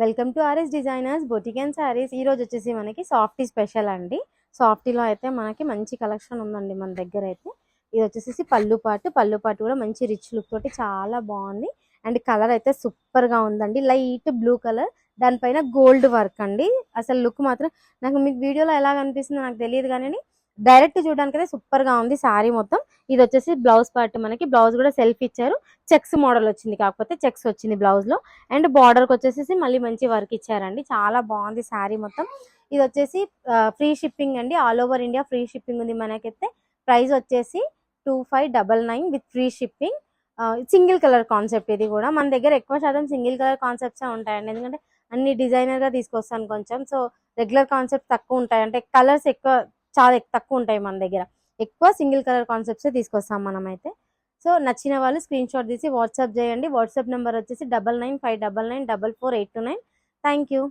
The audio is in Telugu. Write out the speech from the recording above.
Welcome to RS designers boutique and saris. ఈ రోజు వచ్చేసి మనకి సాఫ్టీ స్పెషల్ అండి. సాఫ్టీలో అయితే మనకి మంచి కలెక్షన్ ఉందండి మన దగ్గర అయితే. ఇది వచ్చేసి పళ్ళు పాటు కూడా మంచి రిచ్ లుక్ తోటి చాలా బాగుంది. అండ్ కలర్ అయితే సూపర్ గా ఉందండి. లైట్ బ్లూ కలర్, దానిపైన గోల్డ్ వర్క్ అండి. అసలు లుక్ మాత్రం నాకు మీకు వీడియోలో ఎలా కనిపిస్తుందో నాకు తెలియదు కానీ డైరెక్ట్ చూడడానికి అయితే సూపర్ గా ఉంది సారీ మొత్తం. ఇది వచ్చేసి బ్లౌజ్ పార్ట్, మనకి బ్లౌజ్ కూడా సెల్ఫ్ ఇచ్చారు. చెక్స్ మోడల్ వచ్చింది, కాకపోతే చెక్స్ వచ్చింది బ్లౌజ్ లో. అండ్ బార్డర్ కి వచ్చేసి మళ్ళీ మంచి వర్క్ ఇచ్చారండి. చాలా బాగుంది శారీ మొత్తం. ఇది వచ్చేసి ఫ్రీ షిప్పింగ్ అండి, all over India free shipping ఉంది మనకైతే. ప్రైస్ వచ్చేసి 2599 with free shipping. Single colour concept. ఇది కూడా మన దగ్గర ఎక్కువ శాతం సింగిల్ కలర్ కాన్సెప్ట్స్ ఉంటాయండి, ఎందుకంటే అన్ని డిజైనర్ గా తీసుకొస్తాను కొంచెం. సో రెగ్యులర్ కాన్సెప్ట్ తక్కువ ఉంటాయి, అంటే కలర్స్ ఎక్కువ చాలా తక్కువ ఉంటాయి మన దగ్గర. ఎక్కువ సింగిల్ కలర్ కాన్సెప్ట్స్ తీసుకొస్తాం మనం అయితే. సో నచ్చిన వాళ్ళు స్క్రీన్ షాట్ తీసి వాట్సాప్ చేయండి. వాట్సాప్ నెంబర్ వచ్చేసి 995999448829. Thank you.